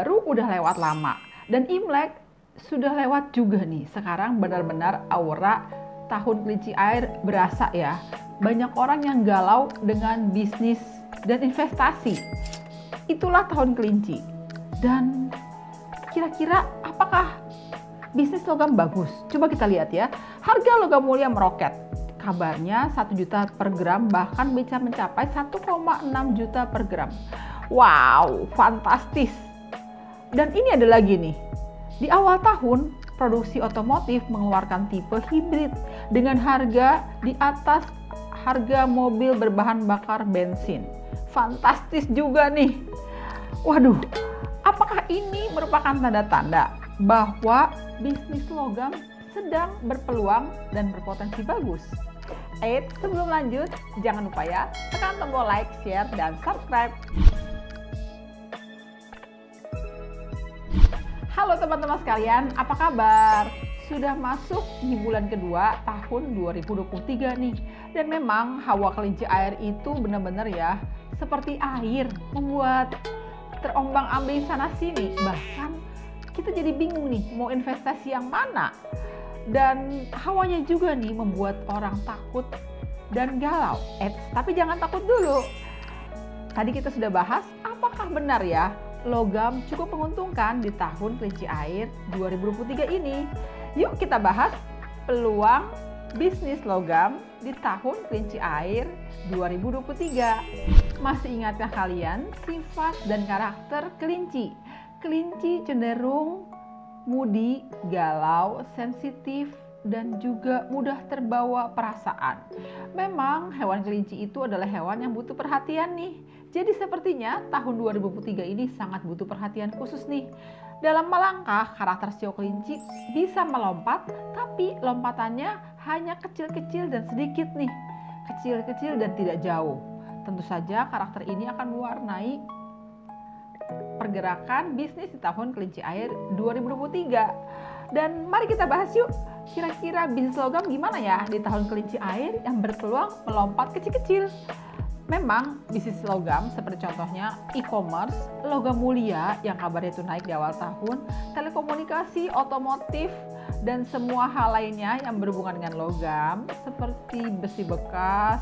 Baru udah lewat lama. Dan Imlek sudah lewat juga nih. Sekarang benar-benar aura tahun kelinci air berasa ya. Banyak orang yang galau dengan bisnis dan investasi. Itulah tahun kelinci. Dan kira-kira apakah bisnis logam bagus? Coba kita lihat ya. Harga logam mulia meroket. Kabarnya 1 juta per gram, bahkan bisa mencapai 1,6 juta per gram. Wow, fantastis. Dan ini ada lagi nih. Di awal tahun, produksi otomotif mengeluarkan tipe hibrid dengan harga di atas harga mobil berbahan bakar bensin. Fantastis juga nih. Waduh, apakah ini merupakan tanda-tanda bahwa bisnis logam sedang berpeluang dan berpotensi bagus? Sebelum lanjut, jangan lupa ya, tekan tombol like, share, dan subscribe. Halo teman-teman sekalian, apa kabar? Sudah masuk di bulan kedua tahun 2023 nih. Dan memang hawa kelinci air itu benar-benar ya, seperti air, membuat terombang-ambing sana sini. Bahkan kita jadi bingung nih, mau investasi yang mana? Dan hawanya juga nih membuat orang takut dan galau. Tapi jangan takut dulu. Tadi kita sudah bahas, apakah benar ya logam cukup menguntungkan di tahun kelinci air 2023 ini? Yuk kita bahas peluang bisnis logam di tahun kelinci air 2023. Masih ingatkah kalian sifat dan karakter kelinci? Kelinci cenderung moody, galau, sensitif, dan juga mudah terbawa perasaan. Memang hewan kelinci itu adalah hewan yang butuh perhatian nih. Jadi sepertinya tahun 2023 ini sangat butuh perhatian khusus nih. Dalam melangkah, karakter sio kelinci bisa melompat, tapi lompatannya hanya kecil-kecil dan sedikit nih. Kecil-kecil dan tidak jauh. Tentu saja karakter ini akan mewarnai pergerakan bisnis di tahun kelinci air 2023. Dan mari kita bahas yuk, kira-kira bisnis logam gimana ya di tahun kelinci air yang berpeluang melompat kecil-kecil. Memang bisnis logam seperti contohnya e-commerce, logam mulia yang kabarnya itu naik di awal tahun, telekomunikasi, otomotif, dan semua hal lainnya yang berhubungan dengan logam seperti besi bekas,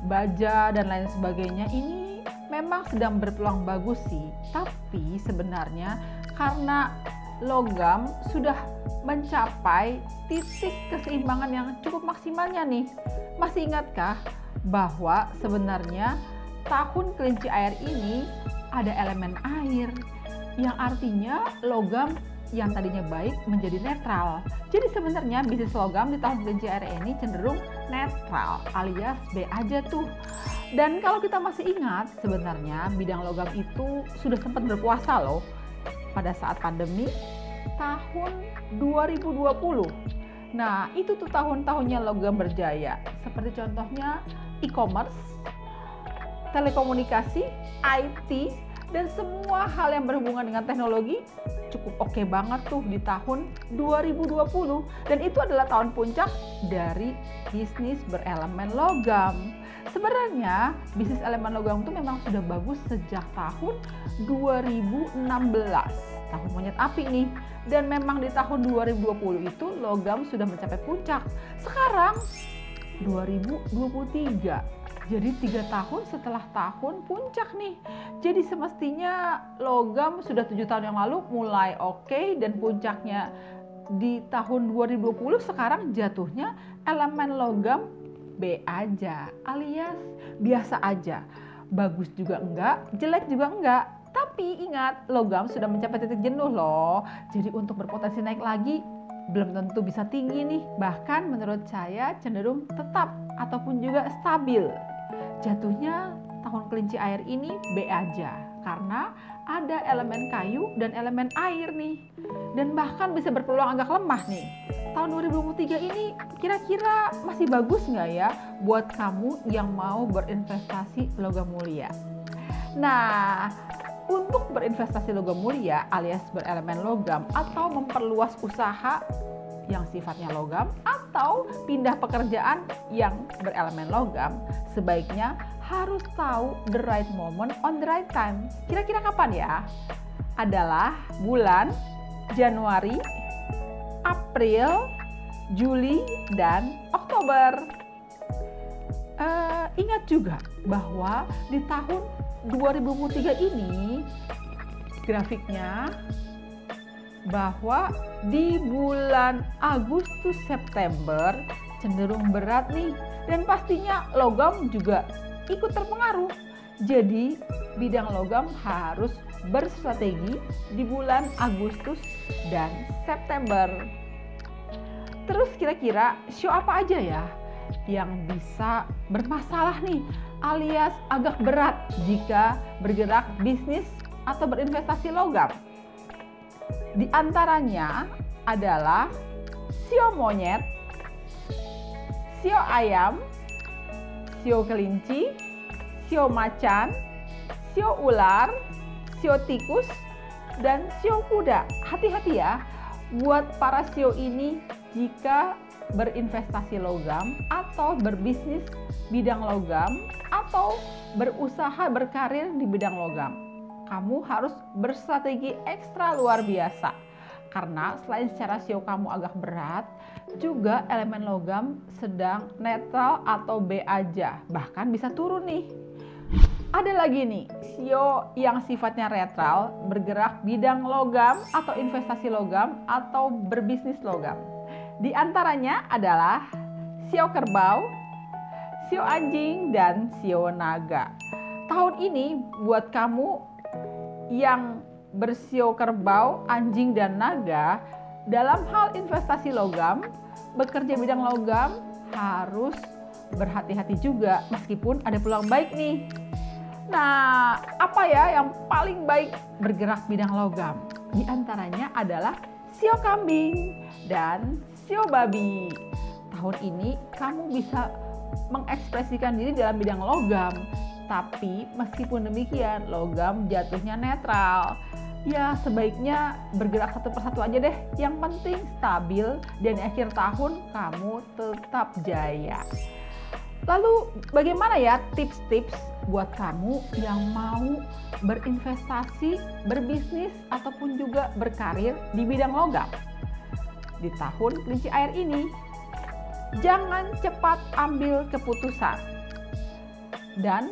baja, dan lain sebagainya ini memang sedang berpeluang bagus sih. Tapi sebenarnya karena logam sudah mencapai titik keseimbangan yang cukup maksimalnya nih. Masih ingatkah bahwa sebenarnya tahun kelinci air ini ada elemen air, yang artinya logam yang tadinya baik menjadi netral. Jadi sebenarnya bisnis logam di tahun kelinci air ini cenderung netral alias B aja tuh. Dan kalau kita masih ingat, sebenarnya bidang logam itu sudah sempat berkuasa loh pada saat pandemi tahun 2020. Nah, itu tuh tahun-tahunnya logam berjaya. Seperti contohnya e-commerce, telekomunikasi, IT, dan semua hal yang berhubungan dengan teknologi cukup oke banget tuh di tahun 2020. Dan itu adalah tahun puncak dari bisnis berelemen logam. Sebenarnya bisnis elemen logam itu memang sudah bagus sejak tahun 2016, tahun monyet api nih. Dan memang di tahun 2020 itu logam sudah mencapai puncak. Sekarang 2023, jadi 3 tahun setelah tahun puncak nih. Jadi semestinya logam sudah 7 tahun yang lalu mulai oke, dan puncaknya di tahun 2020, sekarang jatuhnya elemen logam B aja, alias biasa aja. Bagus juga enggak, jelek juga enggak. Tapi ingat, logam sudah mencapai titik jenuh loh. Jadi untuk berpotensi naik lagi belum tentu bisa tinggi nih. Bahkan menurut saya cenderung tetap ataupun juga stabil. Jatuhnya tahun kelinci air ini B aja, karena ada elemen kayu dan elemen air nih. Dan bahkan bisa berpeluang agak lemah nih. Tahun 2023 ini kira-kira masih bagus nggak ya buat kamu yang mau berinvestasi logam mulia? Nah, untuk berinvestasi logam mulia alias berelemen logam atau memperluas usaha yang sifatnya logam atau pindah pekerjaan yang berelemen logam, sebaiknya harus tahu the right moment on the right time. Kira-kira kapan ya? adalah bulan Januari, April, Juli, dan Oktober. Ingat juga bahwa di tahun 2023 ini grafiknya bahwa di bulan Agustus September cenderung berat nih, dan pastinya logam juga ikut terpengaruh. Jadi bidang logam harus berstrategi di bulan Agustus dan September. Terus kira-kira show apa aja ya yang bisa bermasalah nih, alias agak berat jika bergerak bisnis atau berinvestasi logam? Di antaranya adalah sio monyet, sio ayam, sio kelinci, sio macan, sio ular, sio tikus, dan sio kuda. Hati-hati ya buat para sio ini jika berinvestasi logam atau berbisnis bidang logam atau berusaha berkarir di bidang logam. Kamu harus berstrategi ekstra luar biasa, karena selain secara sio kamu agak berat, juga elemen logam sedang netral atau B aja, bahkan bisa turun nih. Ada lagi nih, sio yang sifatnya netral, bergerak bidang logam atau investasi logam atau berbisnis logam. Di antaranya adalah sio kerbau, sio anjing, dan sio naga. Tahun ini buat kamu yang bersio kerbau, anjing, dan naga, dalam hal investasi logam, bekerja bidang logam harus berhati-hati juga meskipun ada peluang baik nih. Nah, apa ya yang paling baik bergerak bidang logam? Di antaranya adalah sio kambing dan sio babi. Tahun ini kamu bisa mengekspresikan diri dalam bidang logam, tapi meskipun demikian logam jatuhnya netral. Ya sebaiknya bergerak satu persatu aja deh. Yang penting stabil dan di akhir tahun kamu tetap jaya. Lalu bagaimana ya tips-tips buat kamu yang mau berinvestasi, berbisnis, ataupun juga berkarir di bidang logam? Di tahun kelinci air ini, jangan cepat ambil keputusan dan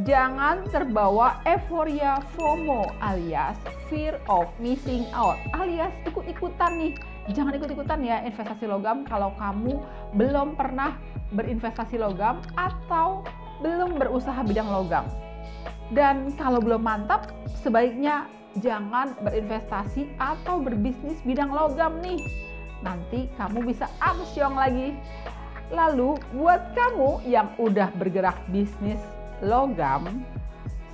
jangan terbawa euforia FOMO alias fear of missing out, alias ikut-ikutan nih. Jangan ikut-ikutan ya investasi logam kalau kamu belum pernah berinvestasi logam atau belum berusaha bidang logam. Dan kalau belum mantap, sebaiknya jangan berinvestasi atau berbisnis bidang logam nih. Nanti kamu bisa amsyong lagi. Lalu buat kamu yang udah bergerak bisnis logam,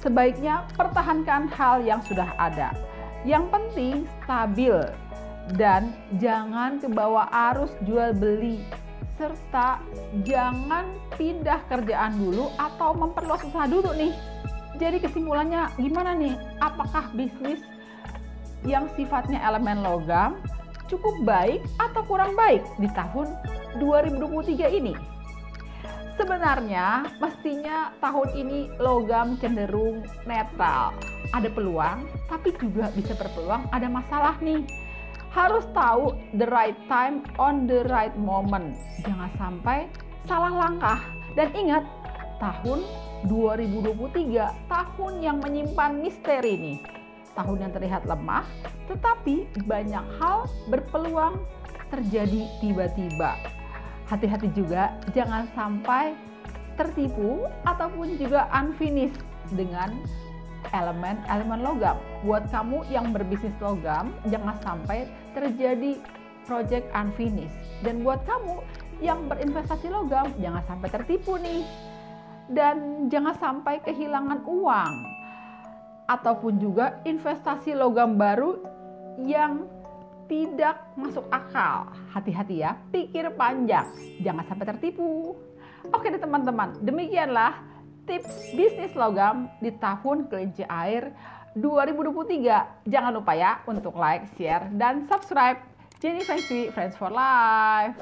sebaiknya pertahankan hal yang sudah ada. Yang penting stabil dan jangan kebawa arus jual beli, serta jangan pindah kerjaan dulu atau memperluas usaha dulu nih. Jadi kesimpulannya gimana nih? Apakah bisnis yang sifatnya elemen logam cukup baik atau kurang baik di tahun 2023 ini? Sebenarnya mestinya tahun ini logam cenderung netral. Ada peluang, tapi juga bisa berpeluang ada masalah nih. Harus tahu the right time on the right moment. Jangan sampai salah langkah. Dan ingat, tahun 2023 tahun yang menyimpan misteri nih. Tahun yang terlihat lemah, tetapi banyak hal berpeluang terjadi tiba-tiba. Hati-hati juga jangan sampai tertipu ataupun juga unfinished dengan elemen-elemen logam. Buat kamu yang berbisnis logam, jangan sampai terjadi project unfinished. Dan buat kamu yang berinvestasi logam, jangan sampai tertipu nih. Dan jangan sampai kehilangan uang. Ataupun juga investasi logam baru yang tidak masuk akal. Hati-hati ya, pikir panjang, jangan sampai tertipu. Oke deh teman-teman, demikianlah tips bisnis logam di tahun kelinci air 2023. Jangan lupa ya untuk like, share, dan subscribe. Jenny Feng Shui, Friends for Life.